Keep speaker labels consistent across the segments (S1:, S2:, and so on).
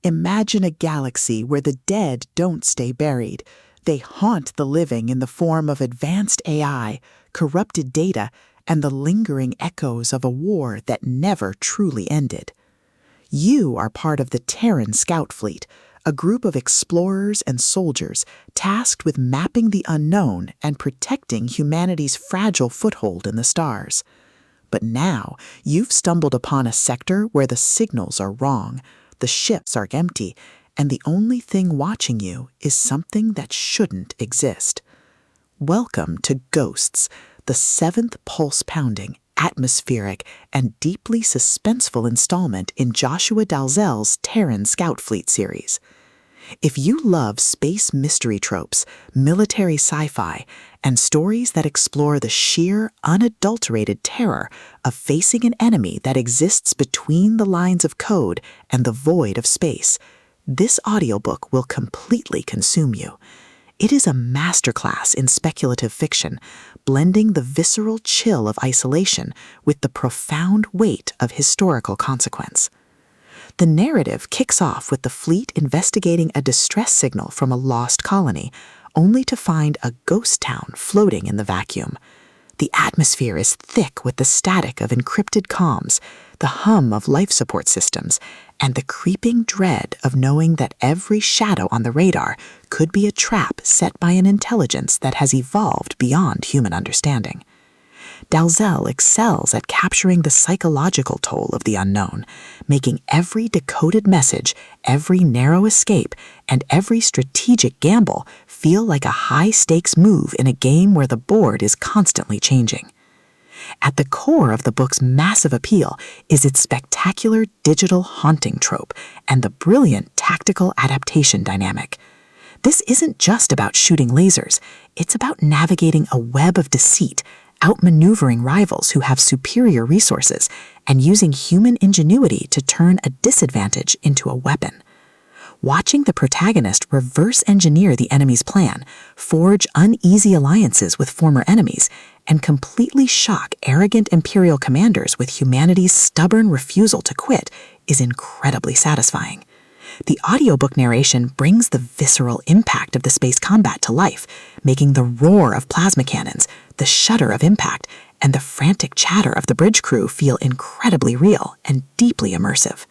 S1: Imagine a galaxy where the dead don't stay buried. They haunt the living in the form of advanced AI, corrupted data, and the lingering echoes of a war that never truly ended. You are part of the Terran Scout Fleet, a group of explorers and soldiers tasked with mapping the unknown and protecting humanity's fragile foothold in the stars. But now, you've stumbled upon a sector where the signals are wrong, the ships are empty, and the only thing watching you is something that shouldn't exist. Welcome to Ghosts, the seventh pulse-pounding, atmospheric, and deeply suspenseful installment in Joshua Dalzelle's Terran Scout Fleet series. If you love space mystery tropes, military sci-fi, and stories that explore the sheer, unadulterated terror of facing an enemy that exists between the lines of code and the void of space, this audiobook will completely consume you. It is a masterclass in speculative fiction, blending the visceral chill of isolation with the profound weight of historical consequence. The narrative kicks off with the fleet investigating a distress signal from a lost colony, only to find a ghost town floating in the vacuum. The atmosphere is thick with the static of encrypted comms, the hum of life support systems, and the creeping dread of knowing that every shadow on the radar could be a trap set by an intelligence that has evolved beyond human understanding. Dalzelle excels at capturing the psychological toll of the unknown, making every decoded message, every narrow escape, and every strategic gamble feel like a high-stakes move in a game where the board is constantly changing. At the core of the book's massive appeal is its spectacular digital haunting trope and the brilliant tactical adaptation dynamic. This isn't just about shooting lasers, it's about navigating a web of deceit, outmaneuvering rivals who have superior resources, and using human ingenuity to turn a disadvantage into a weapon. Watching the protagonist reverse engineer the enemy's plan, forge uneasy alliances with former enemies, and completely shock arrogant Imperial commanders with humanity's stubborn refusal to quit is incredibly satisfying. The audiobook narration brings the visceral impact of the space combat to life, making the roar of plasma cannons, the shudder of impact, and the frantic chatter of the bridge crew feel incredibly real and deeply immersive.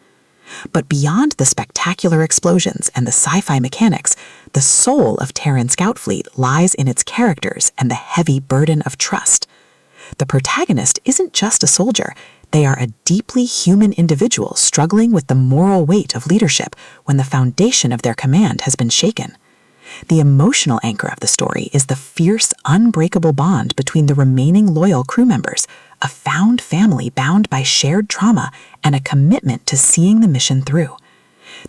S1: But beyond the spectacular explosions and the sci-fi mechanics, the soul of Terran Scout Fleet lies in its characters and the heavy burden of trust. The protagonist isn't just a soldier, they are a deeply human individual struggling with the moral weight of leadership when the foundation of their command has been shaken. The emotional anchor of the story is the fierce, unbreakable bond between the remaining loyal crew members, a found family bound by shared trauma and a commitment to seeing the mission through.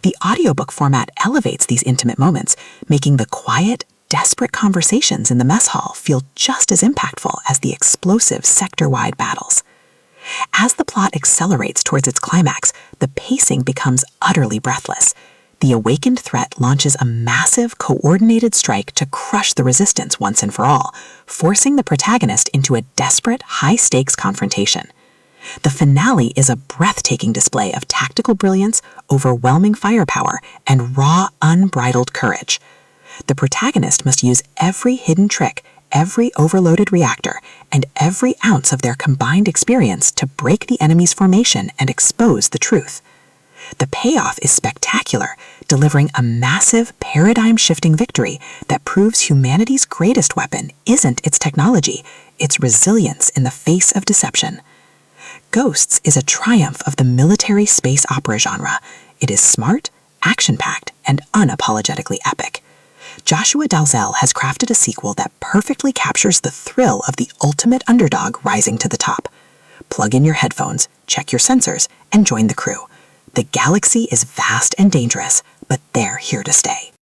S1: The audiobook format elevates these intimate moments, making the quiet, desperate conversations in the mess hall feel just as impactful as the explosive sector-wide battles. As the plot accelerates towards its climax, the pacing becomes utterly breathless. The awakened threat launches a massive, coordinated strike to crush the resistance once and for all, forcing the protagonist into a desperate, high-stakes confrontation. The finale is a breathtaking display of tactical brilliance, overwhelming firepower, and raw, unbridled courage. The protagonist must use every hidden trick, every overloaded reactor, and every ounce of their combined experience to break the enemy's formation and expose the truth. The payoff is spectacular, delivering a massive, paradigm-shifting victory that proves humanity's greatest weapon isn't its technology, it's resilience in the face of deception. Ghosts is a triumph of the military space opera genre. It is smart, action-packed, and unapologetically epic. Joshua Dalzelle has crafted a sequel that perfectly captures the thrill of the ultimate underdog rising to the top. Plug in your headphones, check your sensors, and join the crew. The galaxy is vast and dangerous, but they're here to stay.